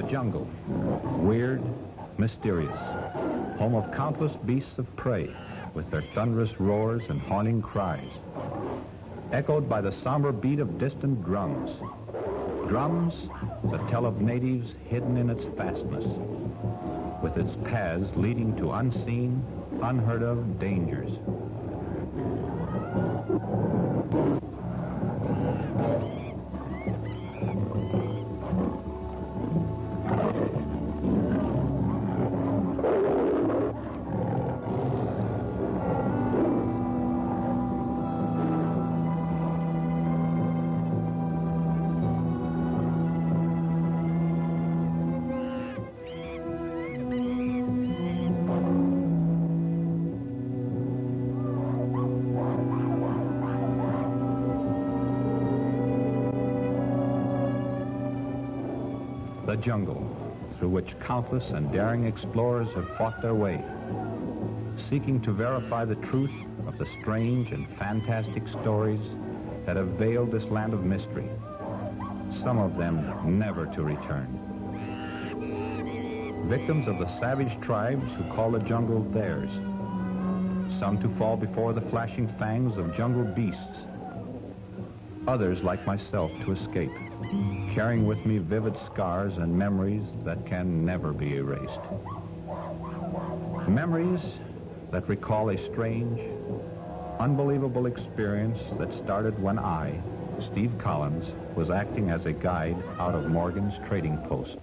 The jungle, weird, mysterious, home of countless beasts of prey with their thunderous roars and haunting cries, echoed by the somber beat of distant drums. Drums that tell of natives hidden in its fastness, with its paths leading to unseen, unheard of dangers. The jungle, through which countless and daring explorers have fought their way, seeking to verify the truth of the strange and fantastic stories that have veiled this land of mystery, some of them never to return. Victims of the savage tribes who call the jungle theirs, some to fall before the flashing fangs of jungle beasts, others like myself to escape, carrying with me vivid scars and memories that can never be erased. Memories that recall a strange, unbelievable experience that started when I, Steve Collins, was acting as a guide out of Morgan's trading post.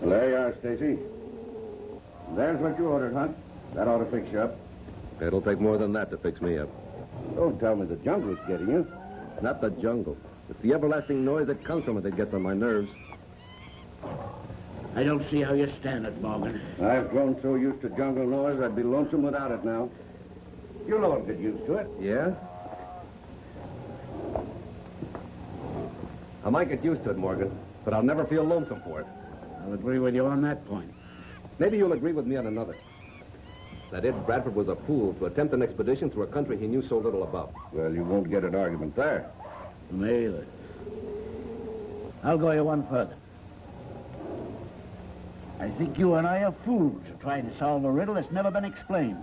There you are, Stacy. There's what you ordered, Hunt. That ought to fix you up. It'll take more than that to fix me up. Don't tell me the jungle's getting you. Not the jungle. It's the everlasting noise that comes from it that gets on my nerves. I don't see how you stand it, Morgan. I've grown so used to jungle noise, I'd be lonesome without it now. You'll all get used to it. Yeah? I might get used to it, Morgan, but I'll never feel lonesome for it. I'll agree with you on that point. Maybe you'll agree with me on another. That Ed Bradford was a fool to attempt an expedition through a country he knew so little about. Well, you won't get an argument there. Me either. I'll go you one further. I think you and I are fools for trying to solve a riddle that's never been explained.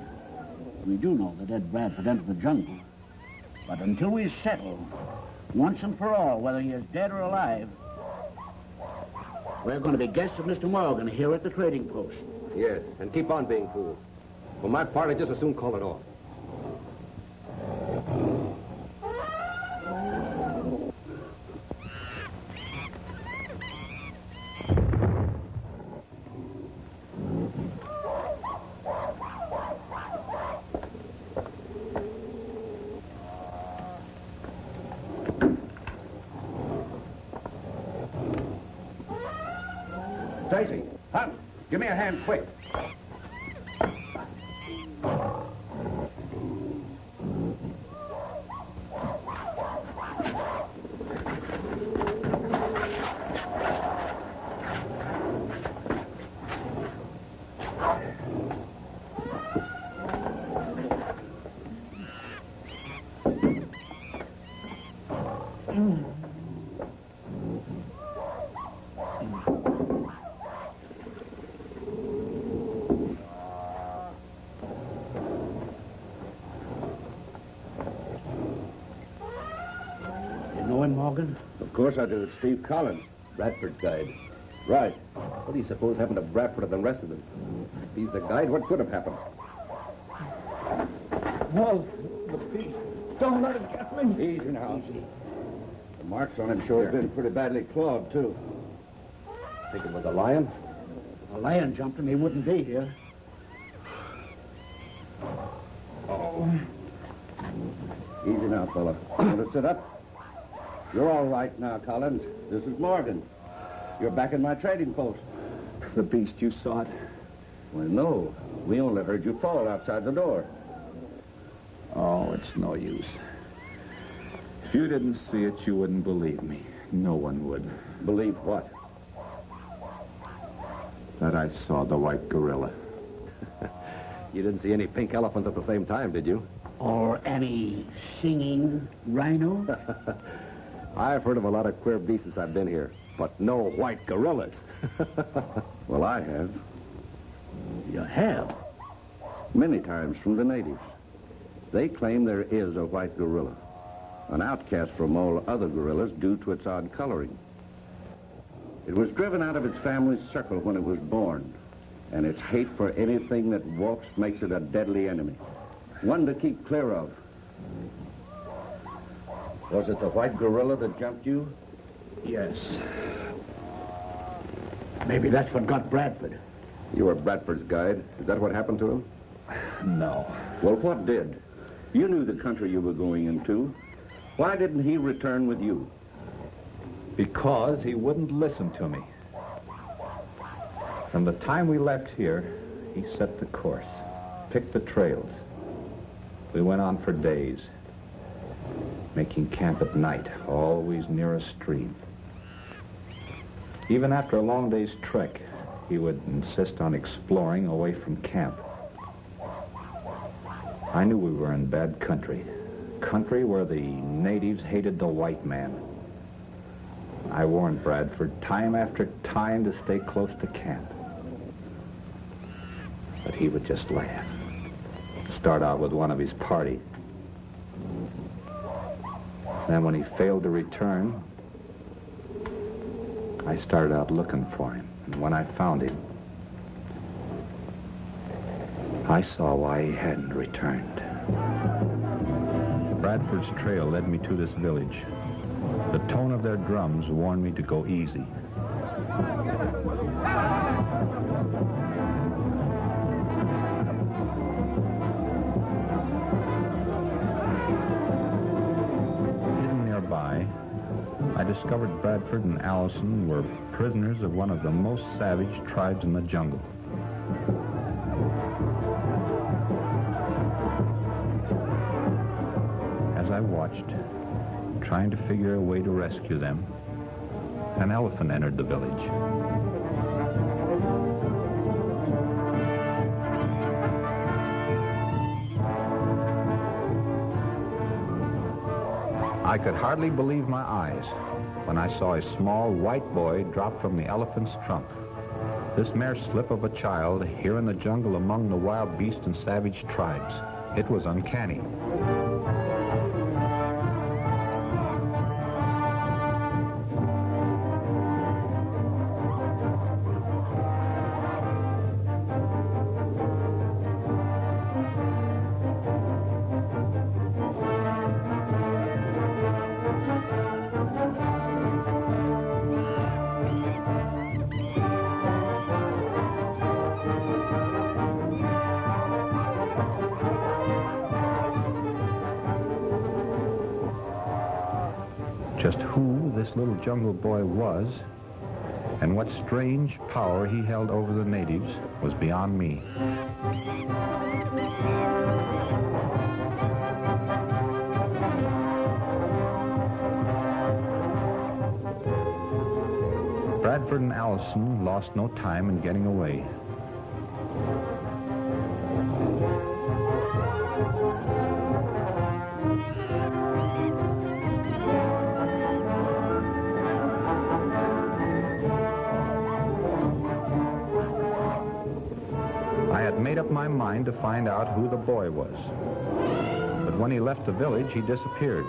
We do know that Ed Bradford entered the jungle. But until we settle, once and for all, whether he is dead or alive, we're going to be guests of Mr. Morgan here at the trading post. Yes, and keep on being fools. For my part, I'd just as soon call it off. Stacy, Hunt, give me a hand quick. Morgan? Of course I do. It's Steve Collins, Bradford's guide. right. What do you suppose happened to Bradford and the rest of them? If he's the guide, what could have happened? No, the beast. Don't let it get me. Easy now. Easy. The marks on him sure have been pretty badly clawed, too. Think it was a lion? A lion jumped him, he wouldn't be here. Oh. Easy now, fella. Want to sit up? You're all right now, Collins. This is Morgan. You're back in my trading post. The beast, you saw it? Well, no. We only heard you fall outside the door. Oh, it's no use. If you didn't see it, you wouldn't believe me. No one would. Believe what? That I saw the white gorilla. You didn't see any pink elephants at the same time, did you? Or any singing rhino? I've heard of a lot of queer beasts since I've been here, but no white gorillas. Well, I have. You have? Many times from the natives. They claim there is a white gorilla, an outcast from all other gorillas due to its odd coloring. It was driven out of its family's circle when it was born, and its hate for anything that walks makes it a deadly enemy, one to keep clear of. Was it the white gorilla that jumped you? Yes. Maybe that's what got Bradford. You were Bradford's guide. Is that what happened to him? No. Well, what did? You knew the country you were going into. Why didn't he return with you? Because he wouldn't listen to me. From the time we left here, he set the course, picked the trails. We went on for days, making camp at night, always near a stream. Even after a long day's trek, he would insist on exploring away from camp. I knew we were in bad country where the natives hated the white man. I warned Bradford time after time to stay close to camp. But he would just laugh. Start out with one of his party. Then when he failed to return, I started out looking for him. And when I found him, I saw why he hadn't returned. Bradford's trail led me to this village. The tone of their drums warned me to go easy. Hidden nearby, I discovered Bradford and Allison were prisoners of one of the most savage tribes in the jungle. As I watched, trying to figure a way to rescue them, an elephant entered the village. I could hardly believe my eyes when I saw a small white boy drop from the elephant's trunk. This mere slip of a child here in the jungle among the wild beasts and savage tribes. It was uncanny. Just who this little jungle boy was and what strange power he held over the natives was beyond me. Bradford and Allison lost no time in getting away. Made up my mind to find out who the boy was. But when he left the village, he disappeared.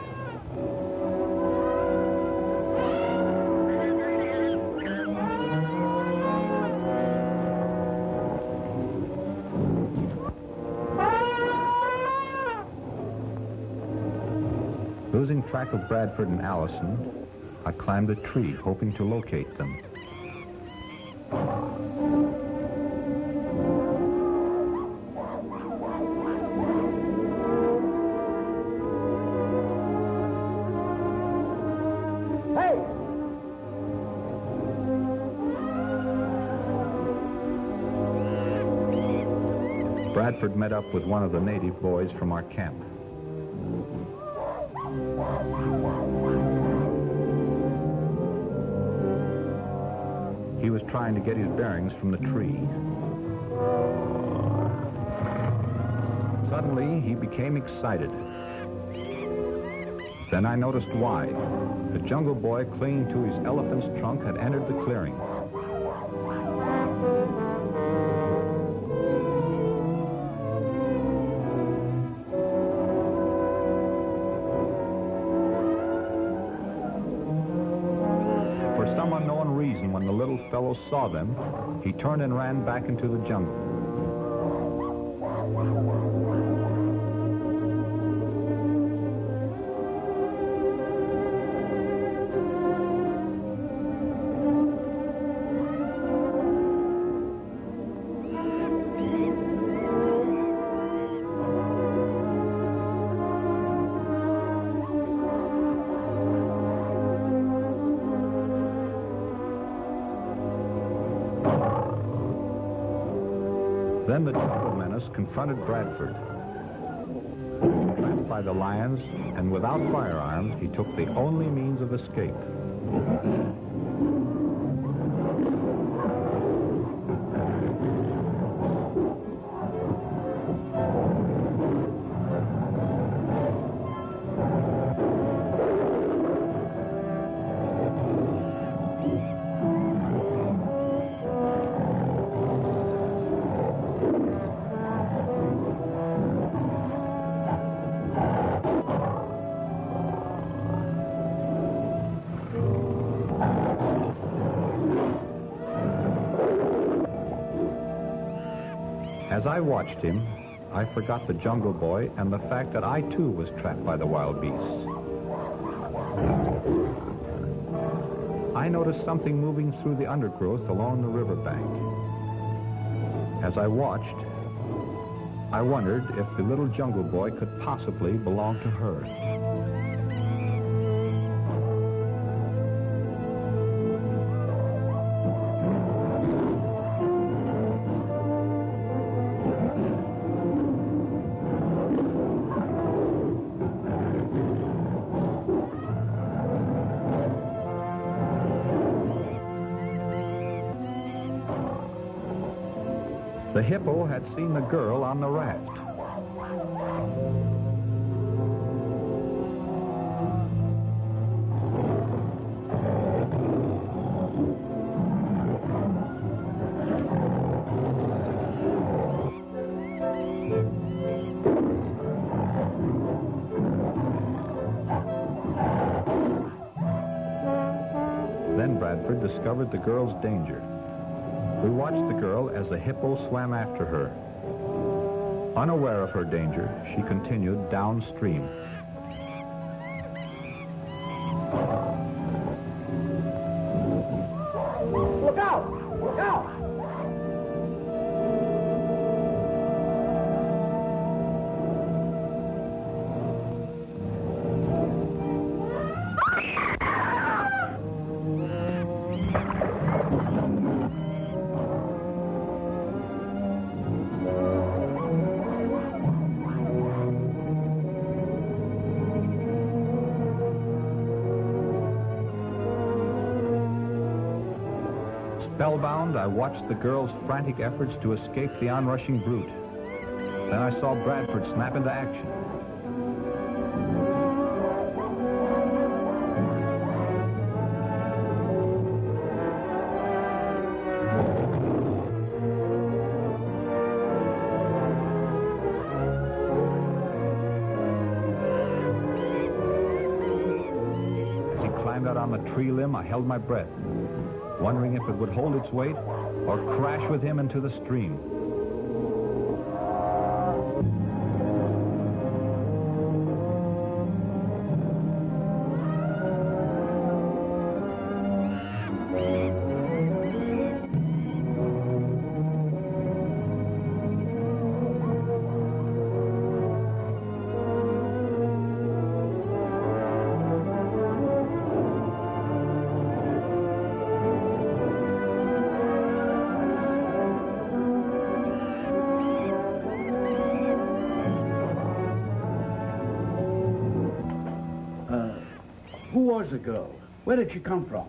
Losing track of Bradford and Allison, I climbed a tree, hoping to locate them. Bradford met up with one of the native boys from our camp. He was trying to get his bearings from the tree. Suddenly, he became excited. Then I noticed why. The Jungle Boy, clinging to his elephant's trunk, had entered the clearing. For some unknown reason, when the little fellow saw them, he turned and ran back into the jungle. Then the jungle menace confronted Bradford. Trapped by the lions and without firearms, he took the only means of escape. As I watched him, I forgot the Jungle Boy and the fact that I too was trapped by the wild beasts. I noticed something moving through the undergrowth along the riverbank. As I watched, I wondered if the little Jungle Boy could possibly belong to her. The hippo had seen the girl on the raft. Then Bradford discovered the girl's danger. We watched the girl as the hippo swam after her. Unaware of her danger, she continued downstream. Look out! Look out! Spellbound, I watched the girl's frantic efforts to escape the onrushing brute. Then I saw Bradford snap into action. As he climbed out on the tree limb, I held my breath, wondering if it would hold its weight or crash with him into the stream. Who was the girl? Where did she come from?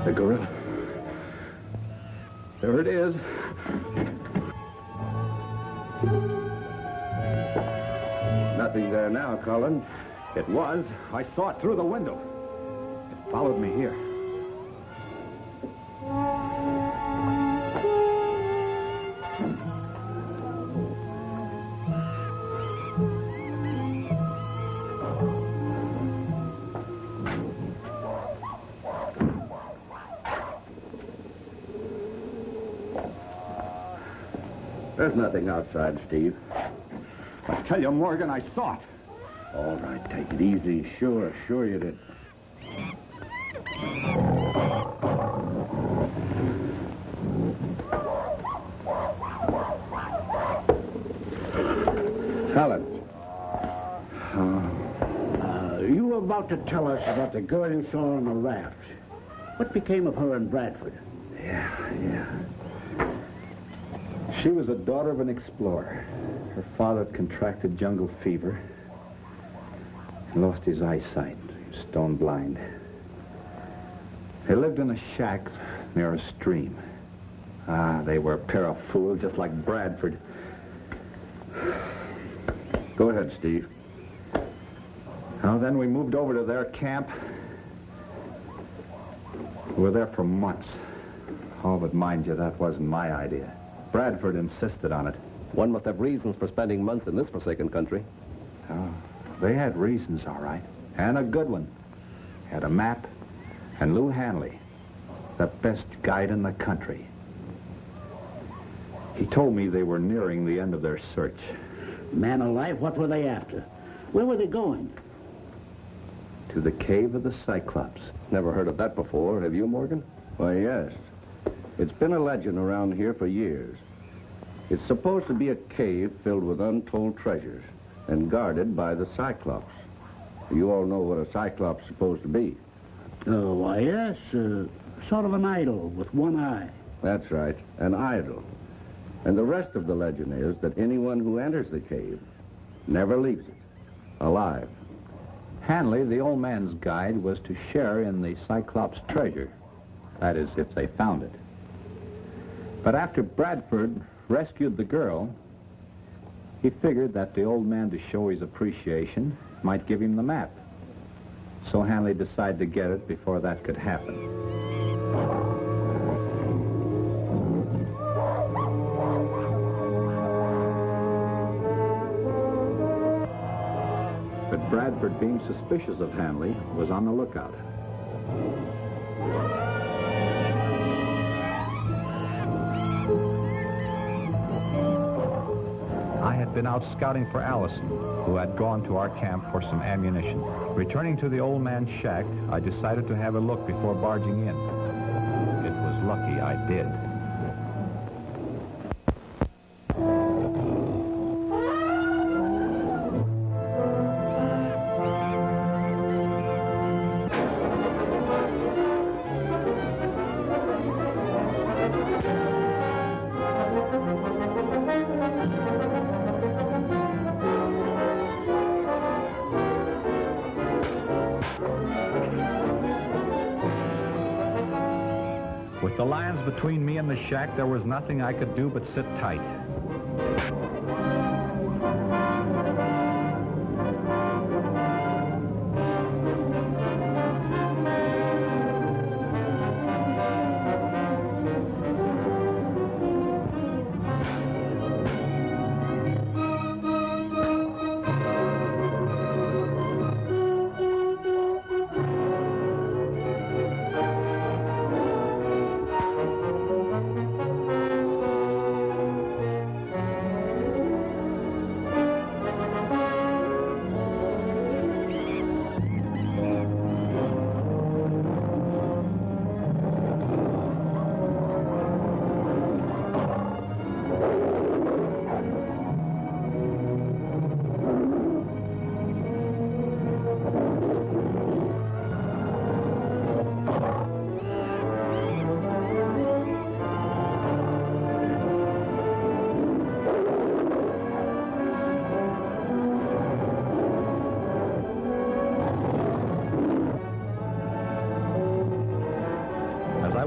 The gorilla. There it is. Nothing there now, Colin. It was. I saw it through the window. It followed me here. There's nothing outside, Steve. I tell you, Morgan, I saw it. All right, take it easy. Sure you did. Colin. You were about to tell us about the girl you saw on the raft. What became of her in Bradford? Yeah. She was a daughter of an explorer. Her father contracted jungle fever and lost his eyesight. He was stone blind. They lived in a shack near a stream. They were a pair of fools, just like Bradford. Go ahead, Steve. Well, then we moved over to their camp. We were there for months. Oh, but mind you, that wasn't my idea. Bradford insisted on it. One must have reasons for spending months in this forsaken country. Oh, they had reasons, all right. And a good one. Had a map and Lou Hanley, the best guide in the country. He told me they were nearing the end of their search. Man alive, what were they after? Where were they going? To the cave of the Cyclops. Never heard of that before. Have you, Morgan? Why, yes. It's been a legend around here for years. It's supposed to be a cave filled with untold treasures and guarded by the Cyclops. You all know what a Cyclops is supposed to be. Oh, why, yes. Sort of an idol with one eye. That's right, an idol. And the rest of the legend is that anyone who enters the cave never leaves it, alive. Hanley, the old man's guide, was to share in the Cyclops' treasure. That is, if they found it. But after Bradford rescued the girl, he figured that the old man, to show his appreciation, might give him the map. So Hanley decided to get it before that could happen. But Bradford, being suspicious of Hanley, was on the lookout. I had been out scouting for Allison, who had gone to our camp for some ammunition. Returning to the old man's shack, I decided to have a look before barging in. It was lucky I did. With the lions between me and the shack, there was nothing I could do but sit tight.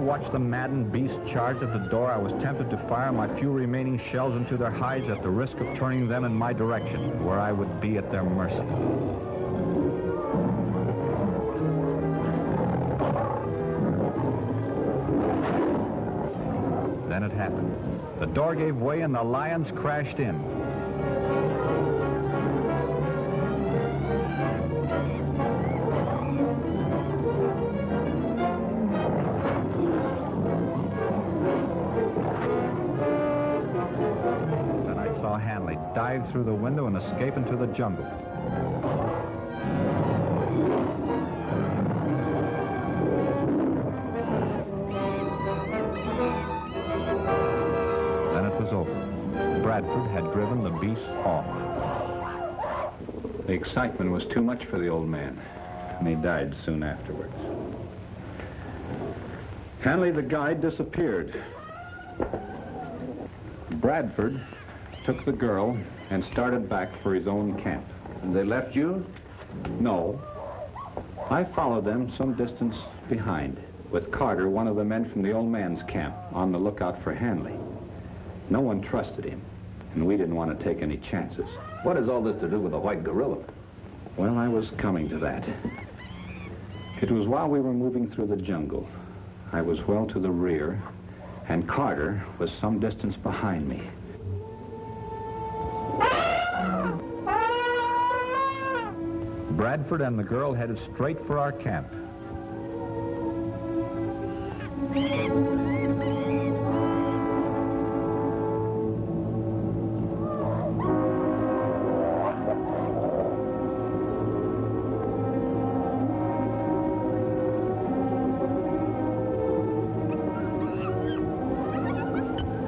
watched the maddened beast charge at the door, I was tempted to fire my few remaining shells into their hides at the risk of turning them in my direction, where I would be at their mercy. Then it happened. The door gave way and the lions crashed in. Dive through the window and escape into the jungle. Then it was over. Bradford had driven the beasts off. The excitement was too much for the old man, and he died soon afterwards. Hanley, the guide, disappeared. Bradford took the girl and started back for his own camp. And they left you? No. I followed them some distance behind, with Carter, one of the men from the old man's camp, on the lookout for Hanley. No one trusted him, and we didn't want to take any chances. What has all this to do with the white gorilla? Well, I was coming to that. It was while we were moving through the jungle. I was well to the rear, and Carter was some distance behind me. Bradford and the girl headed straight for our camp.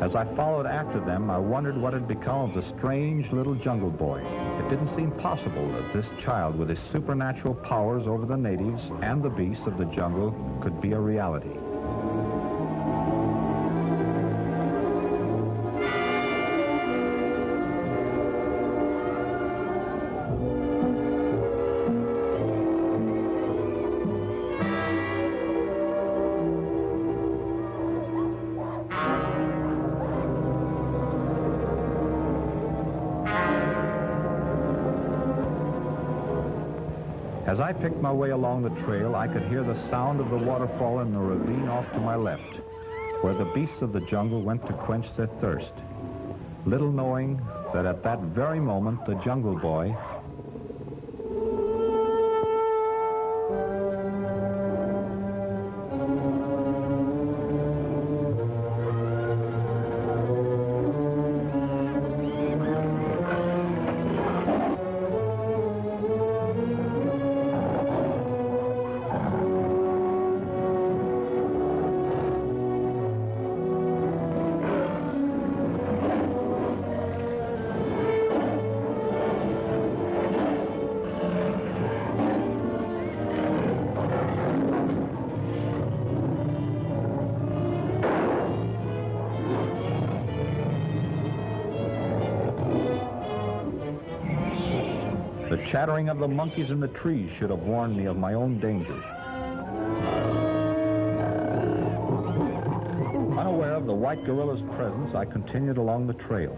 As I followed after them, I wondered what had become of the strange little jungle boy. It didn't seem possible that this child with his supernatural powers over the natives and the beasts of the jungle could be a reality. As I picked my way along the trail, I could hear the sound of the waterfall in the ravine off to my left, where the beasts of the jungle went to quench their thirst, little knowing that at that very moment the jungle boy The chattering of the monkeys in the trees should have warned me of my own danger. Unaware of the white gorilla's presence, I continued along the trail.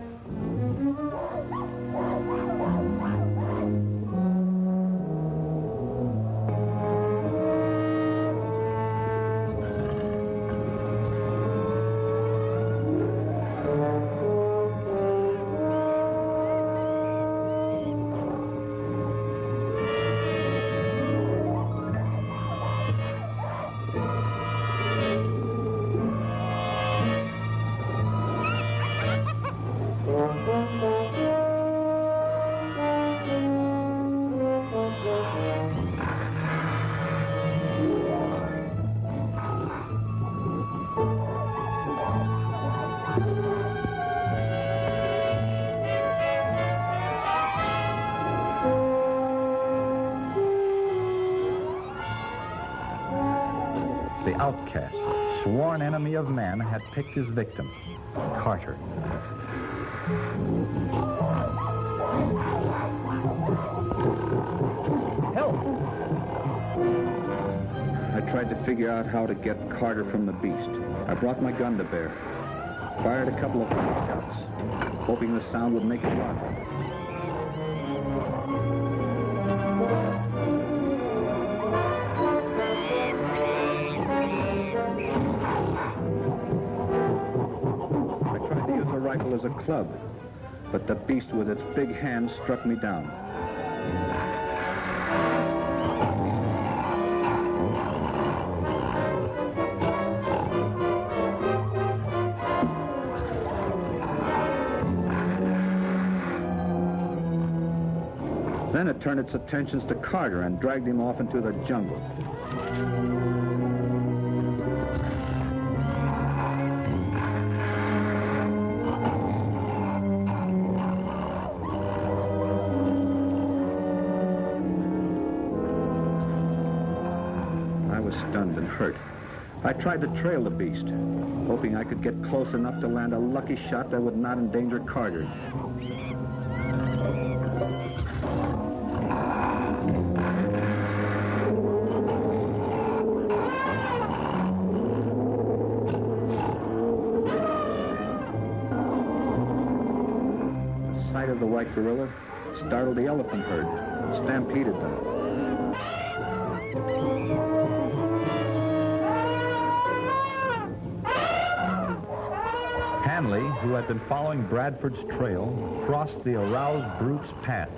The outcast, sworn enemy of man, had picked his victim, Carter. Help! I tried tried to figure out how to get Carter from the beast. I brought my gun to bear, fired a couple of shots, hoping the sound would make it run. I tried to use the rifle as a club, but the beast with its big hands struck me down. Then it turned its attentions to Carter and dragged him off into the jungle. I was stunned and hurt. I tried to trail the beast, hoping I could get close enough to land a lucky shot that would not endanger Carter. The white gorilla startled the elephant herd, stampeded them. Hanley, who had been following Bradford's trail, crossed the aroused brute's path.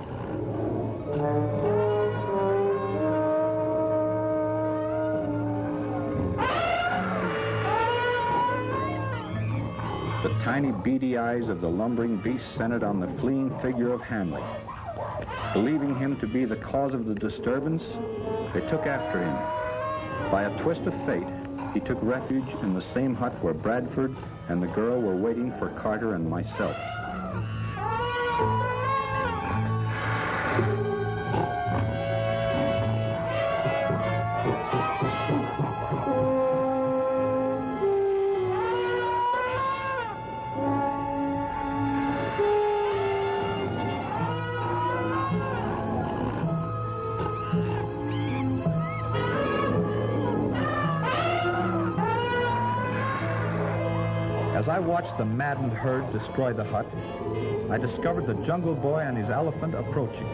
The tiny beady eyes of the lumbering beast centered on the fleeing figure of Hanley. Believing him to be the cause of the disturbance, they took after him. By a twist of fate, he took refuge in the same hut where Bradford and the girl were waiting for Carter and myself. As I watched the maddened herd destroy the hut, I discovered the Jungle Boy and his elephant approaching.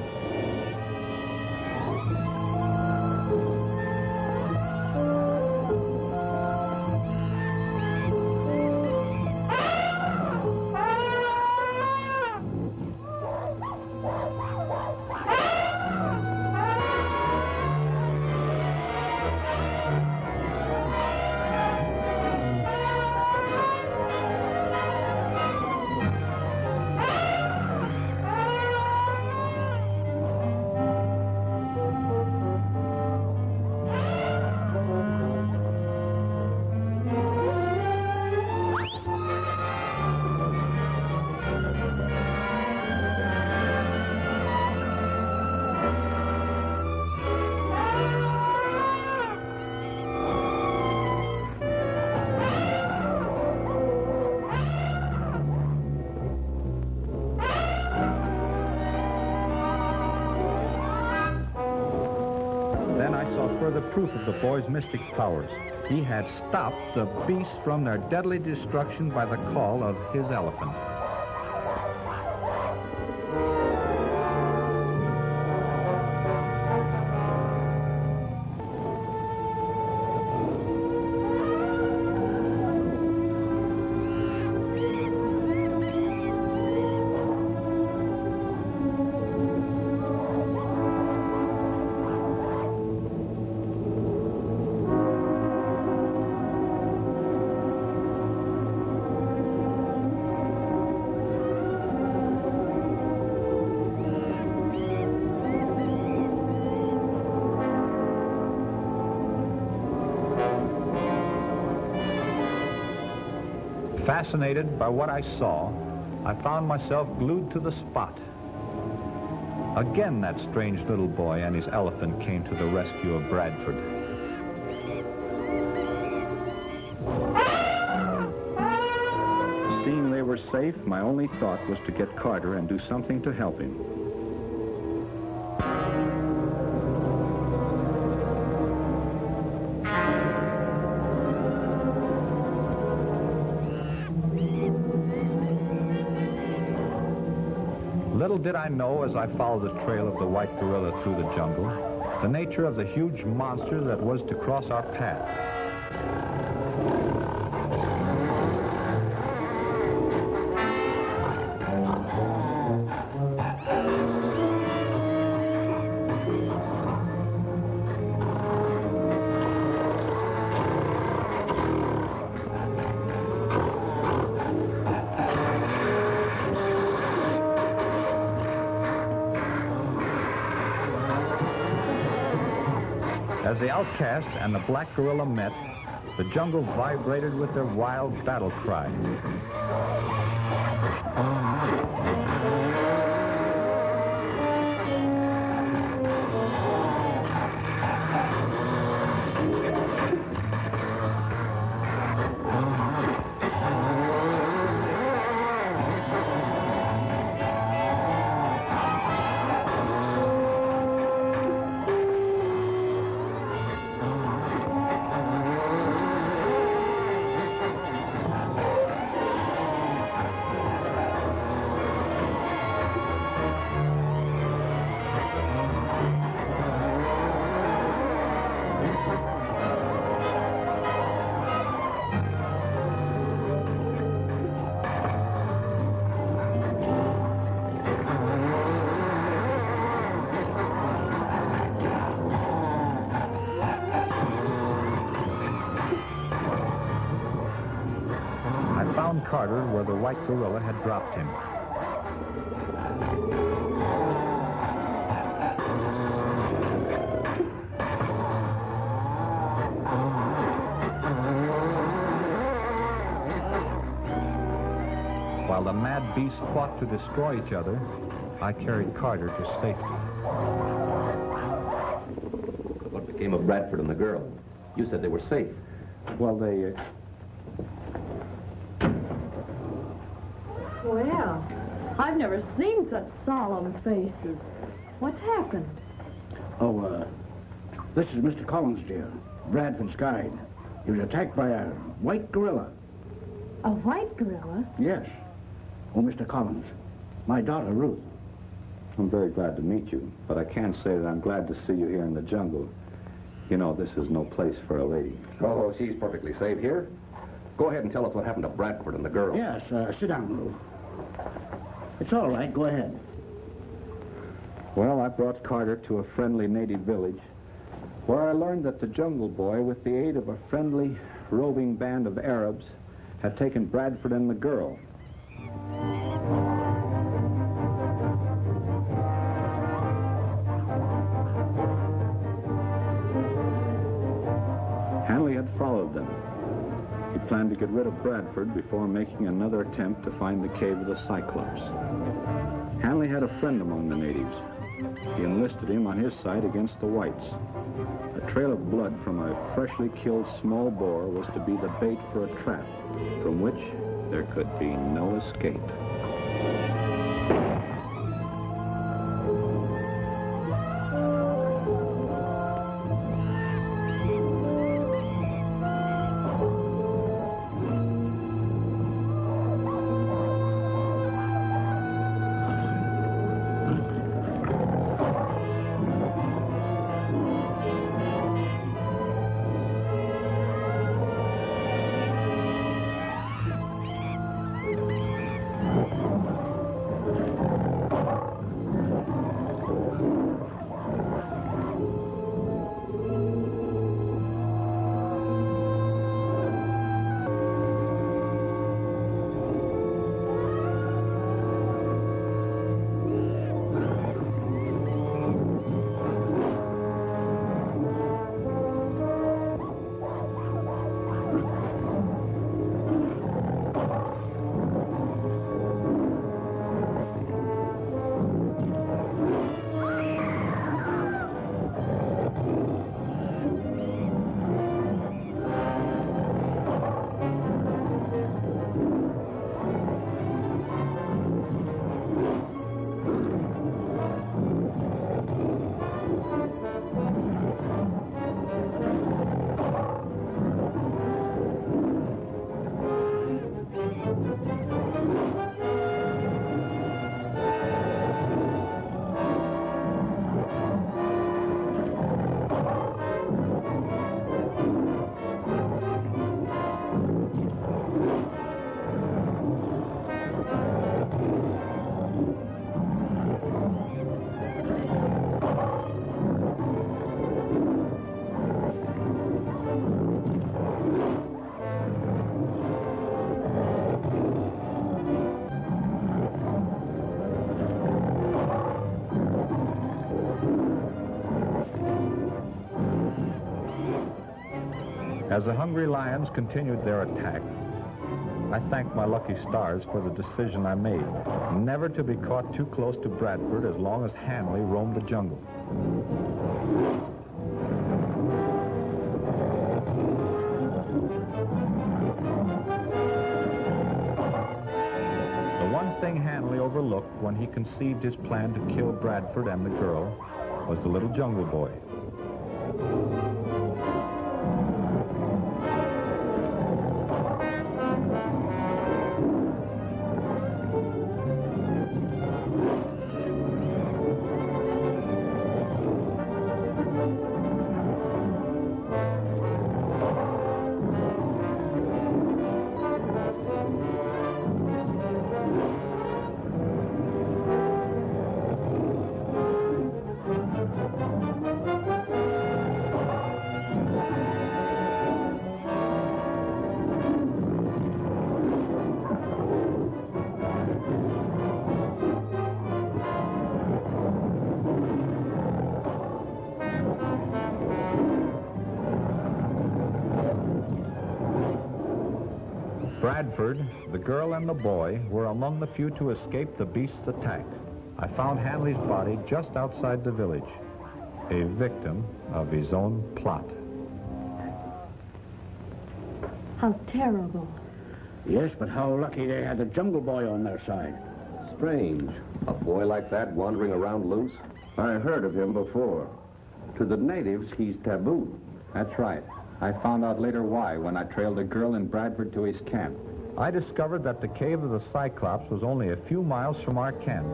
Further proof of the boy's mystic powers. He had stopped the beasts from their deadly destruction by the call of his elephant. Fascinated by what I saw, I found myself glued to the spot. Again, that strange little boy and his elephant came to the rescue of Bradford. Seeing they were safe, my only thought was to get Carter and do something to help him. did I know as I followed the trail of the white gorilla through the jungle, the nature of the huge monster that was to cross our path. As the outcast and the black gorilla met, the jungle vibrated with their wild battle cry. Carter where the white gorilla had dropped him. While the mad beasts fought to destroy each other, I carried Carter to safety. What became of Bradford and the girl? You said they were safe. Well, they... Well, I've never seen such solemn faces. What's happened? Oh, this is Mr. Collins, dear. Bradford's guide. He was attacked by a white gorilla. A white gorilla? Yes. Oh, Mr. Collins, my daughter, Ruth. I'm very glad to meet you, but I can't say that I'm glad to see you here in the jungle. You know, this is no place for a lady. Oh, she's perfectly safe here. Go ahead and tell us what happened to Bradford and the girl. Yes, sit down, Ruth. It's all right. Go ahead. Well, I brought Carter to a friendly native village where I learned that the Jungle Boy, with the aid of a friendly, roving band of Arabs, had taken Bradford and the girl. Hanley had followed them. He planned to get rid of Bradford before making another attempt to find the cave of the Cyclops. Hanley had a friend among the natives. He enlisted him on his side against the whites. A trail of blood from a freshly killed small boar was to be the bait for a trap, from which there could be no escape. As the hungry lions continued their attack, I thanked my lucky stars for the decision I made, never to be caught too close to Bradford as long as Hanley roamed the jungle. The one thing Hanley overlooked when he conceived his plan to kill Bradford and the girl was the little jungle boy. Bradford, the girl, and the boy were among the few to escape the beast's attack. I found Hanley's body just outside the village, a victim of his own plot. How terrible. Yes, but how lucky they had the jungle boy on their side. Strange. A boy like that wandering around loose? I heard of him before. To the natives, he's taboo. That's right. I found out later why when I trailed a girl in Bradford to his camp. I discovered that the cave of the Cyclops was only a few miles from our camp.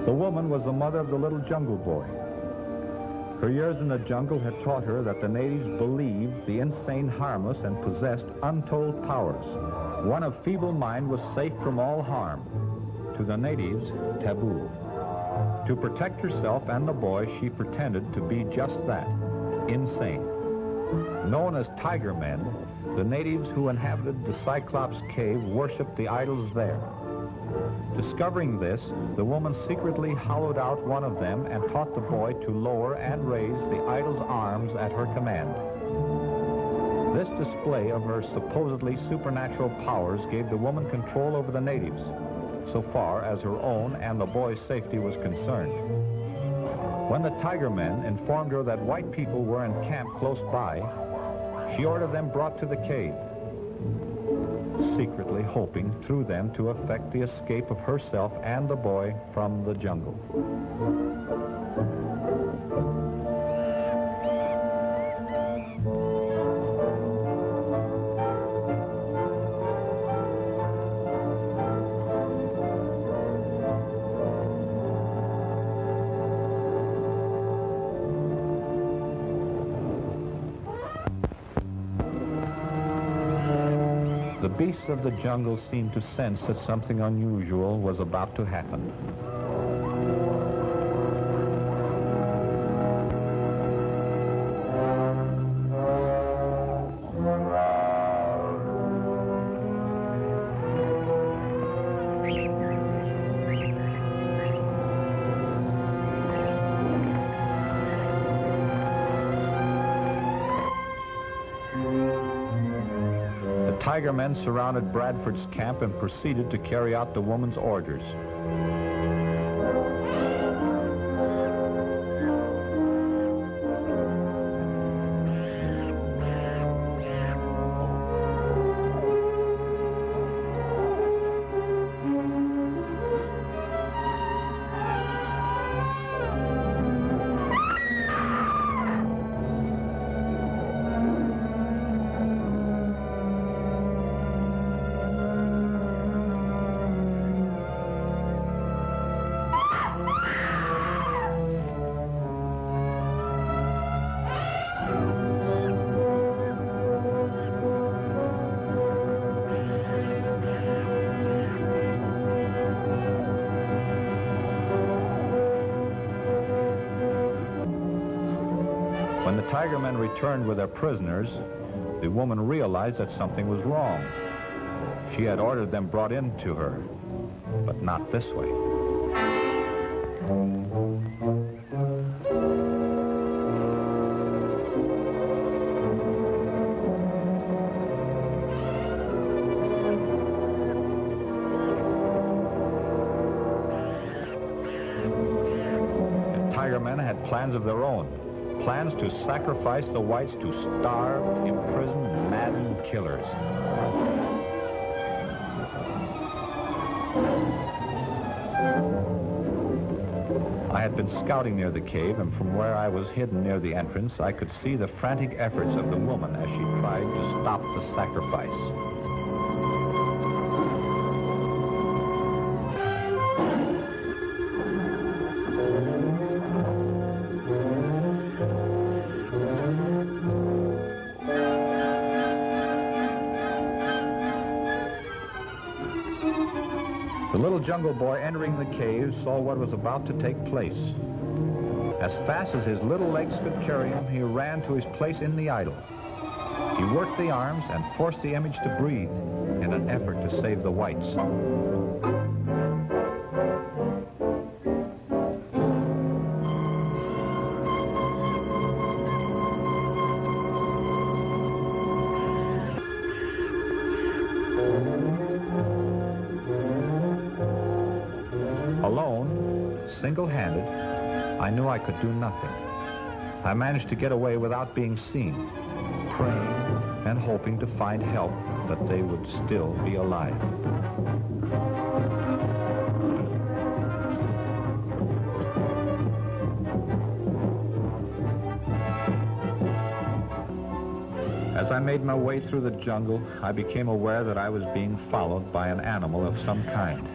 The woman was the mother of the little jungle boy. Her years in the jungle had taught her that the natives believed the insane harmless and possessed untold powers. One of feeble mind was safe from all harm. To the natives, taboo. To protect herself and the boy, she pretended to be just that, insane. Known as tiger men, the natives who inhabited the Cyclops cave worshipped the idols there. Discovering this, the woman secretly hollowed out one of them and taught the boy to lower and raise the idol's arms at her command. This display of her supposedly supernatural powers gave the woman control over the natives, so far as her own and the boy's safety was concerned. When the tiger men informed her that white people were in camp close by, she ordered them brought to the cave, secretly hoping through them to effect the escape of herself and the boy from the jungle. The beasts of the jungle seemed to sense that something unusual was about to happen. Tiger men surrounded Bradford's camp and proceeded to carry out the woman's orders. When the tiger men returned with their prisoners, the woman realized that something was wrong. She had ordered them brought in to her, but not this way. warrior men had plans of their own. Plans to sacrifice the whites to starved, imprisoned, maddened killers. I had been scouting near the cave, and from where I was hidden near the entrance, I could see the frantic efforts of the woman as she tried to stop the sacrifice. The little jungle boy entering the cave saw what was about to take place. As fast as his little legs could carry him, he ran to his place in the idol. He worked the arms and forced the image to breathe in an effort to save the whites. Alone, single-handed, I knew I could do nothing. I managed to get away without being seen, praying and hoping to find help, that they would still be alive. As I made my way through the jungle, I became aware that I was being followed by an animal of some kind.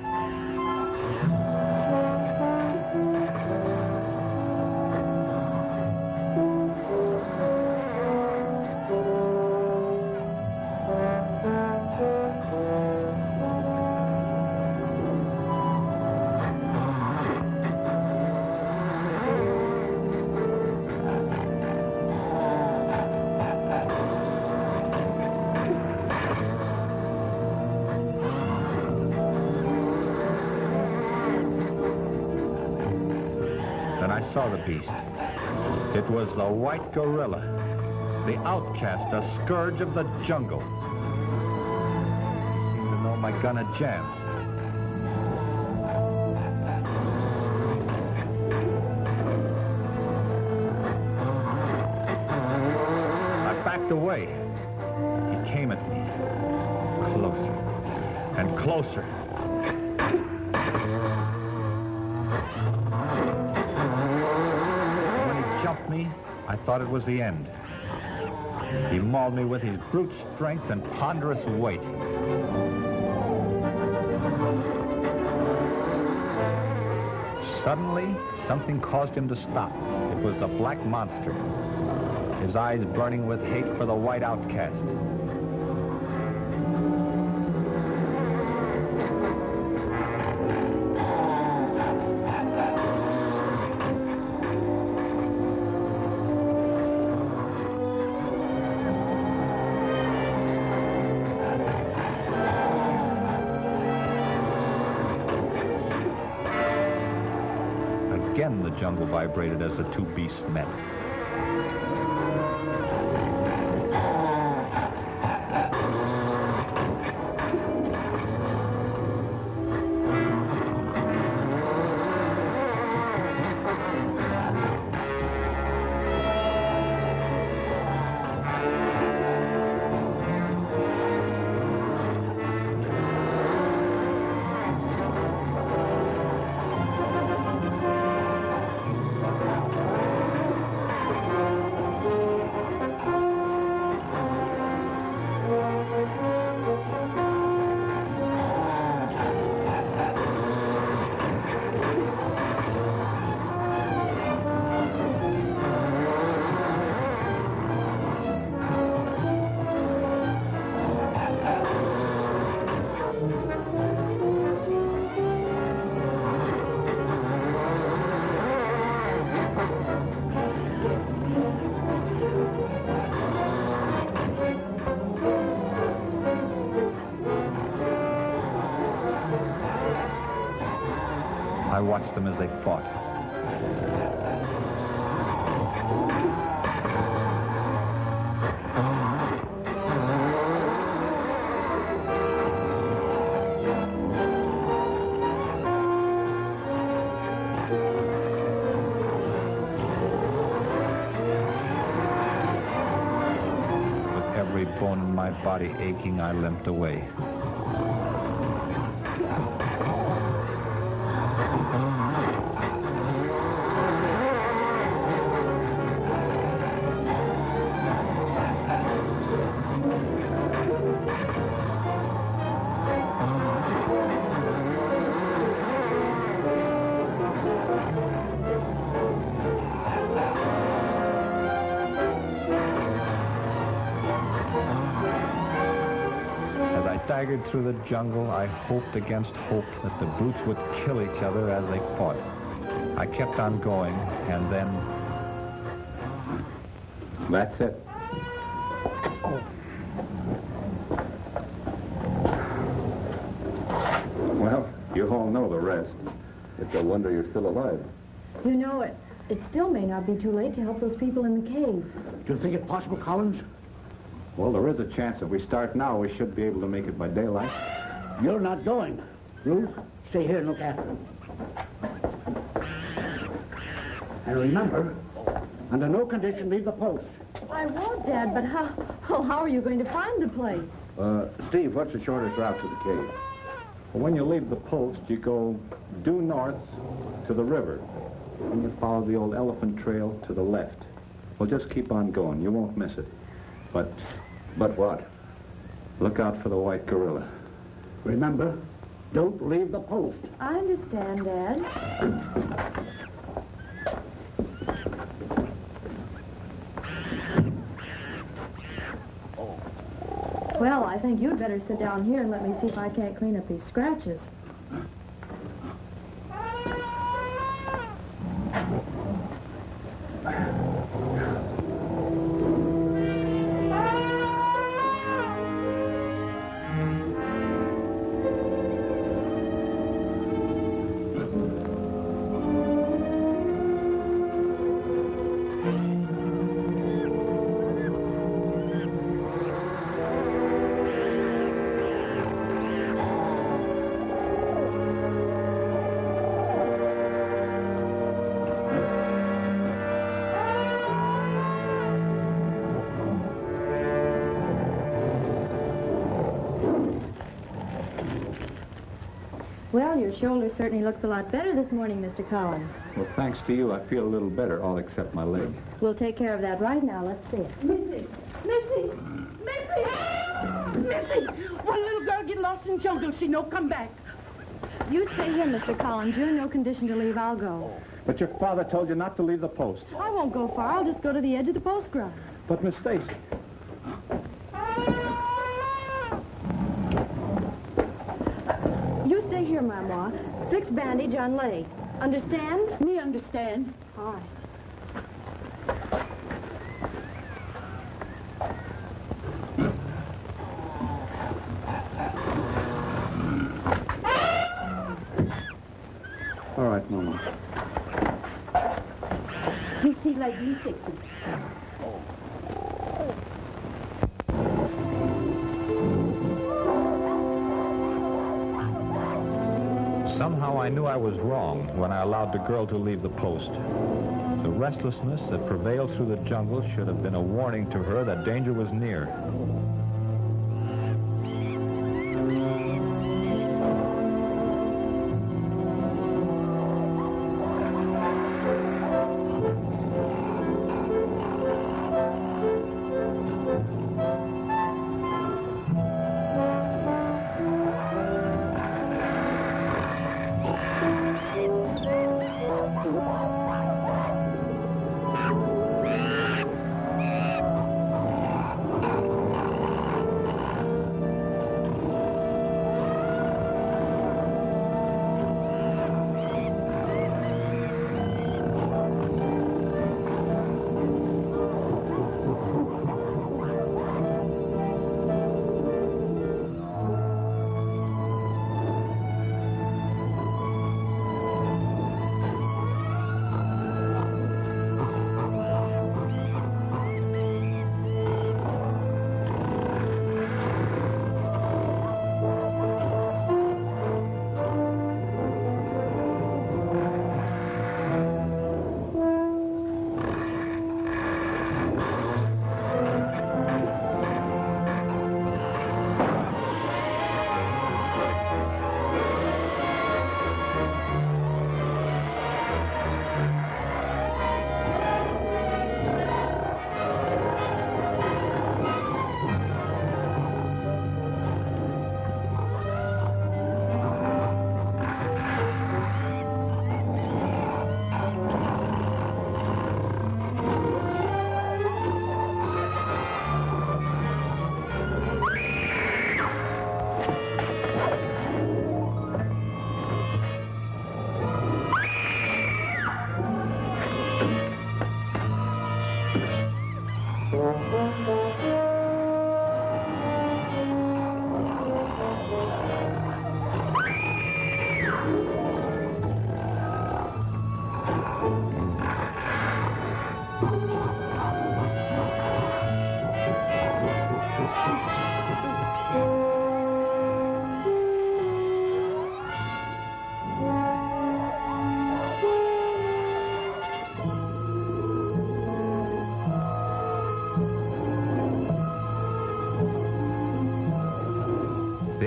I saw the beast. It was the white gorilla, the outcast, a scourge of the jungle. He seemed to know my gun had jammed. I backed away. He came at me, closer and closer. Me, I thought it was the end. He mauled me with his brute strength and ponderous weight. Suddenly, something caused him to stop. It was the black monster, his eyes burning with hate for the white outcast. Again, the jungle vibrated as the two beasts met. I watched them as they fought. bone in my body aching, I limped away. Staggered through the jungle, I hoped against hope that the brutes would kill each other as they fought. I kept on going, and then... That's it. Well, you all know the rest. It's a wonder you're still alive. You know, it still may not be too late to help those people in the cave. Do you think it possible, Collins? Well, there is a chance if we start now, we should be able to make it by daylight. You're not going. Ruth, stay here and look after them. And remember, under no condition leave the post. I won't, Dad, but how are you going to find the place? Steve, what's the shortest route to the cave? Well, when you leave the post, you go due north to the river. And you follow the old elephant trail to the left. Well, just keep on going. You won't miss it. But what? Look out for the white gorilla. Remember, don't leave the post. I understand, Dad. Well, I think you'd better sit down here and let me see if I can't clean up these scratches. Well, your shoulder certainly looks a lot better this morning, Mr. Collins. Well, thanks to you, I feel a little better, all except my leg. We'll take care of that right now. Let's see it. Missy! Missy! Missy! Missy! One little girl get lost in jungle. She no come back. You stay here, Mr. Collins. You're in no condition to leave. I'll go. But your father told you not to leave the post. I won't go far. I'll just go to the edge of the post grass. But, Miss Stacy... You stay here, Maman. Fix bandage on leg. Understand? Me understand. All right. All right, Mama. You see like you fix it. Somehow I knew I was wrong when I allowed the girl to leave the post. The restlessness that prevailed through the jungle should have been a warning to her that danger was near.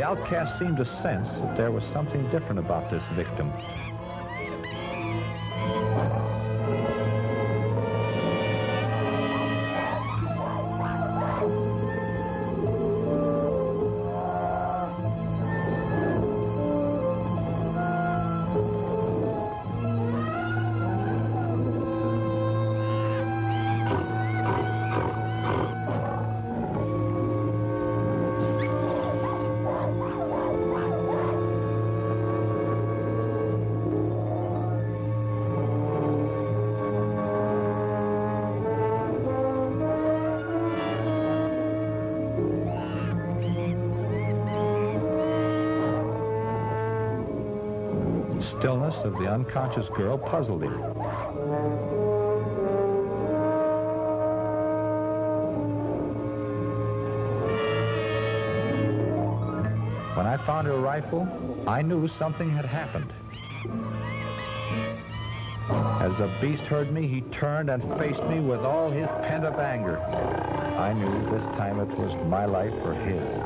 The outcast seemed to sense that there was something different about this victim. Stillness of the unconscious girl puzzled him. When I found her rifle, I knew something had happened. As the beast heard me, he turned and faced me with all his pent-up anger. I knew this time it was my life or his.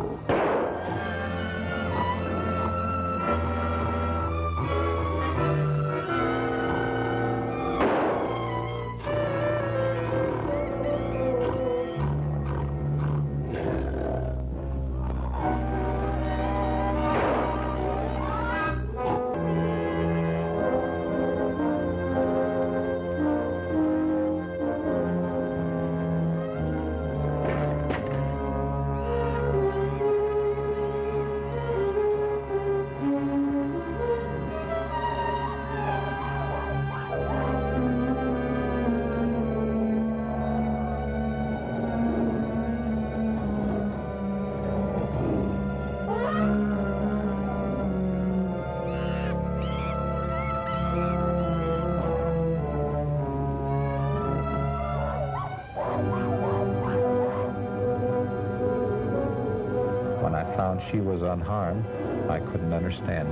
She was unharmed, I couldn't understand.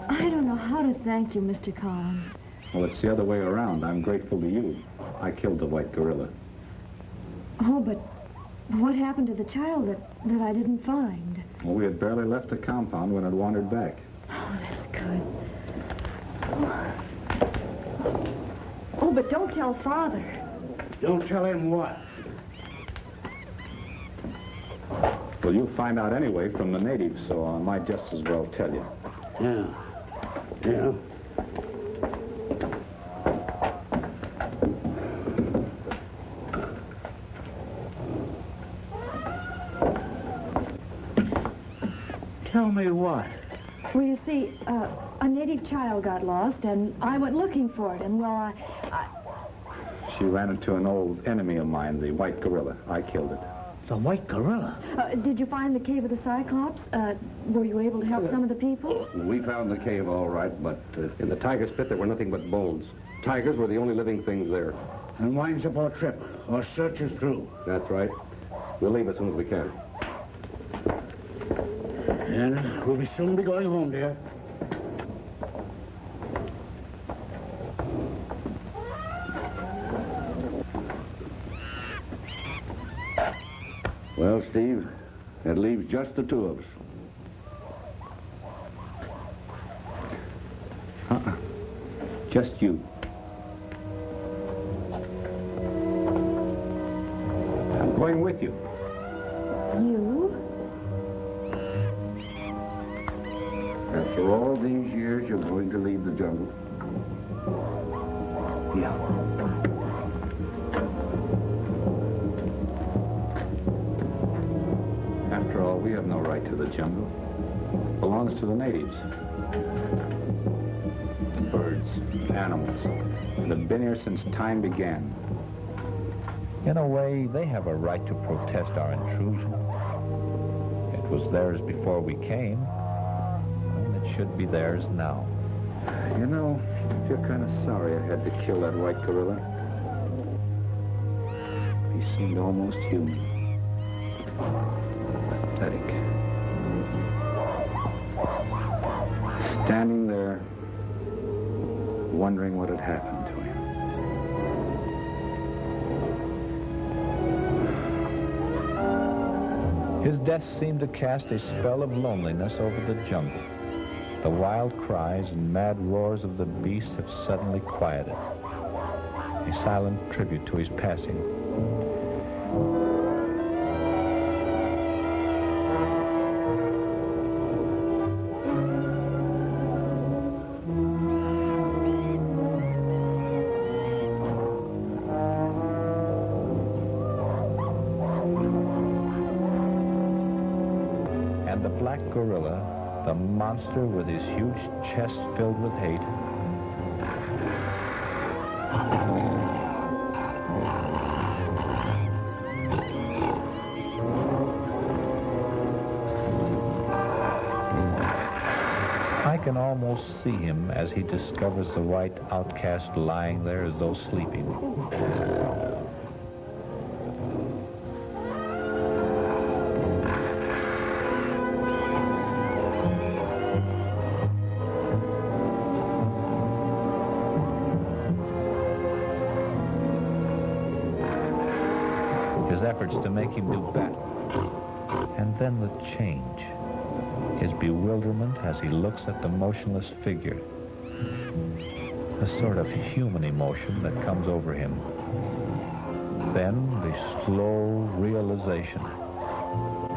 I don't know how to thank you, Mr. Collins. Well, it's the other way around. I'm grateful to you. I killed the white gorilla. Oh, but what happened to the child that I didn't find? Well, we had barely left the compound when it wandered back. Oh, that's good. Oh, but don't tell Father. Don't tell him what? Well, you'll find out anyway from the natives, so I might just as well tell you. Yeah. Yeah. Tell me what? Well, you see, a native child got lost, and I went looking for it, and, well, She ran into an old enemy of mine, the white gorilla. I killed it. The white gorilla? Did you find the cave of the Cyclops? Were you able to help some of the people? We found the cave all right, but In the tiger's pit, there were nothing but bones. Tigers were the only living things there. And winds up our trip. Our search is through. That's right. We'll leave as soon as we can. And we'll soon be going home, dear. well, Steve, that leaves just the two of us. Just you. I'm going with you. You? After all these years, you're going to leave the jungle? Yeah. After all, we have no right to the jungle. It belongs to the natives. Birds, animals, that have been here since time began. In a way, they have a right to protest our intrusion. It was theirs before we came, and it should be theirs now. You know, I feel kind of sorry I had to kill that white gorilla. seemed almost human. Pathetic. Standing there, wondering what had happened to him. His death seemed to cast a spell of loneliness over the jungle. The wild cries and mad roars of the beast have suddenly quieted. A silent tribute to his passing. And the black gorilla, the monster with his huge chest filled with hate, I can almost see him as he discovers the white outcast lying there as though sleeping. His efforts to make him do battle. And then the change. His bewilderment as he looks at the motionless figure. A sort of human emotion that comes over him. Then the slow realization.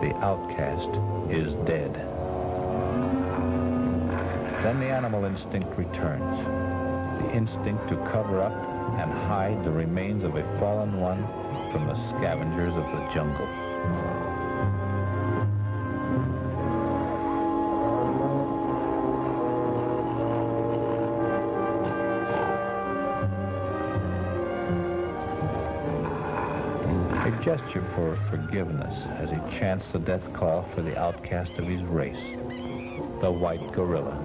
The outcast is dead. Then the animal instinct returns. The instinct to cover up and hide the remains of a fallen one from the scavengers of the jungle. A gesture for forgiveness as he chants the death call for the outcast of his race, the white gorilla.